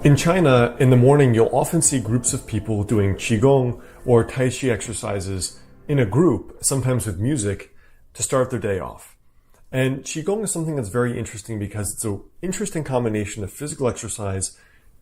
In China, in the morning, you'll often see groups of people doing Qigong or Tai Chi exercises in a group, sometimes with music, to start their day off. And Qigong is something that's very interesting because it's an interesting combination of physical exercise,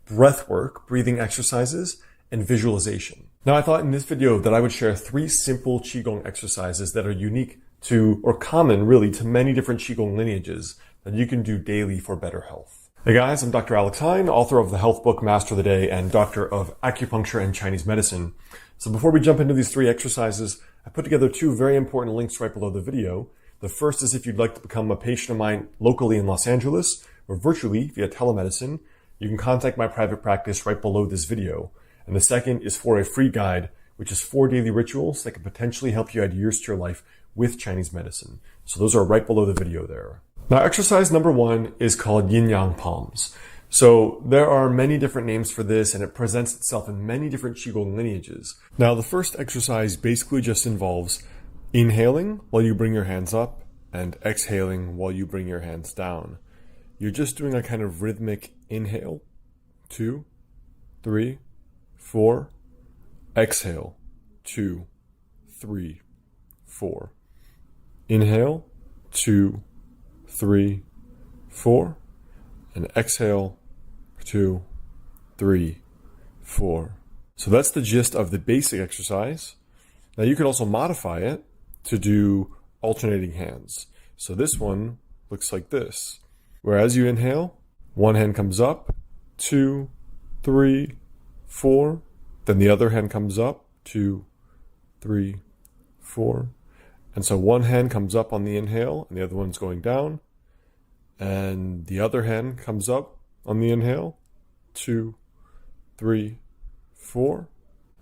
breath work, breathing exercises, and visualization. Now, I thought in this video that I would share 3 simple Qigong exercises that are unique to, or common really, to many different Qigong lineages that you can do daily for better health. Hey guys, I'm Dr. Afheyne, author of the health book Master of the Day and doctor of acupuncture and Chinese medicine. So before we jump into these 3 exercises, I put together 2 very important links right below the video. The first is if you'd like to become a patient of mine locally in Los Angeles or virtually via telemedicine, you can contact my private practice right below this video. And the second is for a free guide, which is 4 daily rituals that can potentially help you add years to your life with Chinese medicine. So those are right below the video there. Now, exercise number 1 is called yin-yang palms. So there are many different names for this, and it presents itself in many different Qigong lineages. Now, the first exercise basically just involves inhaling while you bring your hands up and exhaling while you bring your hands down. You're just doing a kind of rhythmic inhale, 2, 3, 4, exhale, 2, 3, 4. Inhale, 2, 3, 4, and exhale, 2, 3, 4. So that's the gist of the basic exercise. Now you can also modify it to do alternating hands. So this one looks like this. Whereas you inhale, one hand comes up, 2, 3, 4. Then the other hand comes up, 2, 3, 4. And so one hand comes up on the inhale and the other one's going down. And the other hand comes up on the inhale, 2, 3, 4.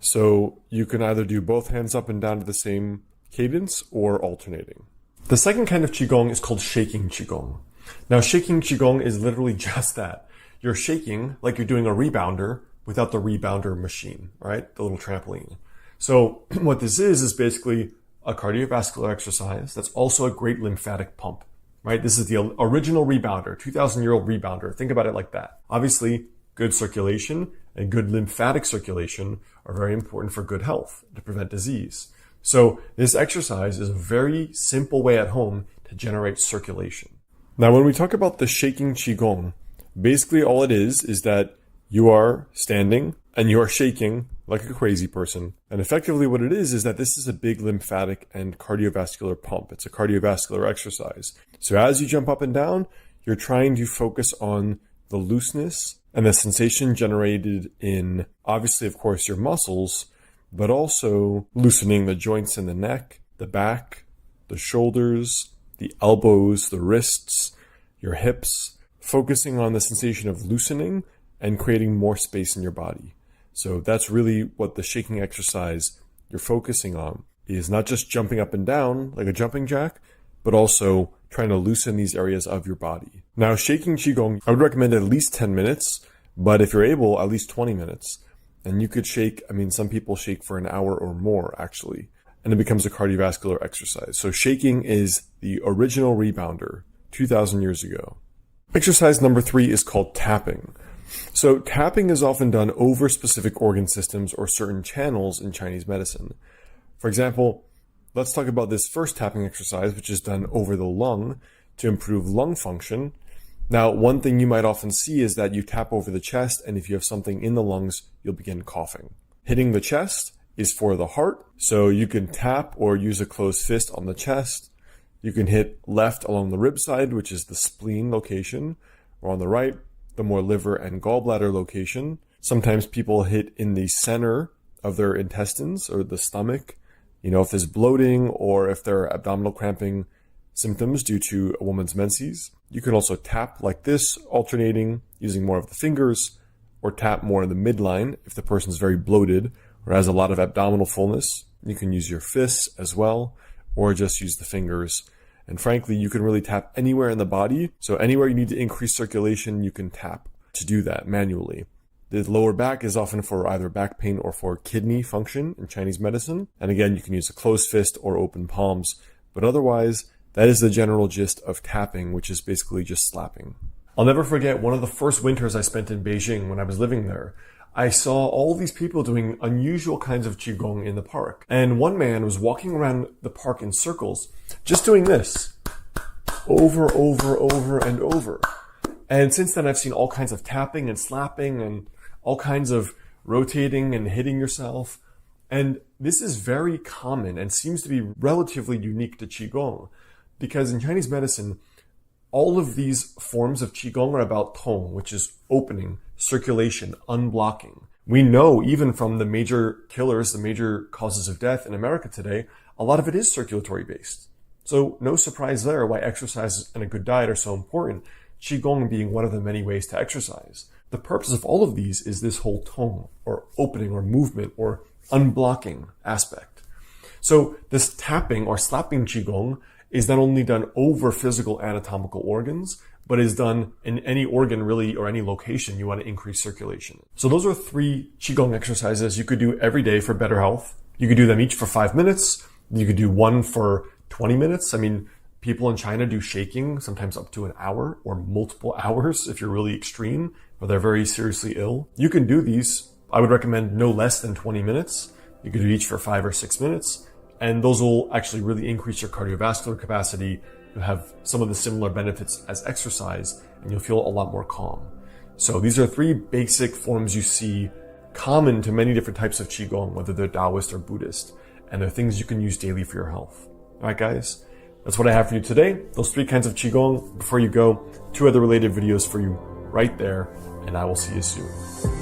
So you can either do both hands up and down to the same cadence or alternating. The second kind of Qigong is called shaking Qigong. Now, shaking Qigong is literally just that. You're shaking like you're doing a rebounder without the rebounder machine, right? The little trampoline. So what this is basically a cardiovascular exercise that's also a great lymphatic pump, right? This is the original rebounder, 2,000-year-old rebounder. Think about it like that. Obviously, good circulation and good lymphatic circulation are very important for good health, to prevent disease. So this exercise is a very simple way at home to generate circulation. Now, when we talk about the shaking Qigong, basically all it is that you are standing and you are shaking like a crazy person. And effectively what it is that this is a big lymphatic and cardiovascular pump. It's a cardiovascular exercise. So as you jump up and down, you're trying to focus on the looseness and the sensation generated in, obviously, of course, your muscles, but also loosening the joints in the neck, the back, the shoulders, the elbows, the wrists, your hips, focusing on the sensation of loosening and creating more space in your body. So that's really what the shaking exercise you're focusing on is, not just jumping up and down like a jumping jack, but also trying to loosen these areas of your body. Now, shaking Qigong, I would recommend at least 10 minutes, but if you're able, at least 20 minutes. And you could shake, some people shake for an hour or more actually, and it becomes a cardiovascular exercise. So shaking is the original rebounder 2,000 years ago. Exercise number 3 is called tapping. So tapping is often done over specific organ systems or certain channels in Chinese medicine. For example, let's talk about this first tapping exercise, which is done over the lung to improve lung function. Now, one thing you might often see is that you tap over the chest, and if you have something in the lungs, you'll begin coughing. Hitting the chest is for the heart, so you can tap or use a closed fist on the chest. You can hit left along the rib side, which is the spleen location, or on the right, the more liver and gallbladder location. Sometimes people hit in the center of their intestines or the stomach, if there's bloating or if there are abdominal cramping symptoms due to a woman's menses. You can also tap like this, alternating using more of the fingers, or tap more in the midline if the person's very bloated or has a lot of abdominal fullness. You can use your fists as well, or just use the fingers. And frankly, you can really tap anywhere in the body. So anywhere you need to increase circulation, you can tap to do that manually. The lower back is often for either back pain or for kidney function in Chinese medicine. And again, you can use a closed fist or open palms. But otherwise, that is the general gist of tapping, which is basically just slapping. I'll never forget one of the first winters I spent in Beijing when I was living there. I saw all these people doing unusual kinds of Qigong in the park. And one man was walking around the park in circles, just doing this, over, and over. And since then, I've seen all kinds of tapping and slapping and all kinds of rotating and hitting yourself. And this is very common and seems to be relatively unique to Qigong, because in Chinese medicine, all of these forms of Qigong are about tong, which is opening, circulation, unblocking. We know even from the major killers, the major causes of death in America today, a lot of it is circulatory based. So no surprise there why exercise and a good diet are so important, Qigong being one of the many ways to exercise. The purpose of all of these is this whole tong, or opening, or movement, or unblocking aspect. So this tapping or slapping Qigong is not only done over physical anatomical organs, but is done in any organ really, or any location you want to increase circulation. So those are 3 Qigong exercises you could do every day for better health. You could do them each for 5 minutes. You could do one for 20 minutes. I mean, people in China do shaking, sometimes up to an hour or multiple hours if you're really extreme, or they're very seriously ill. You can do these. I would recommend no less than 20 minutes. You could do each for 5 or 6 minutes. And those will actually really increase your cardiovascular capacity. You'll have some of the similar benefits as exercise, and you'll feel a lot more calm. So these are 3 basic forms you see common to many different types of Qigong, whether they're Taoist or Buddhist, and they're things you can use daily for your health. All right, guys, that's what I have for you today. Those 3 kinds of Qigong. Before you go, 2 other related videos for you right there, and I will see you soon.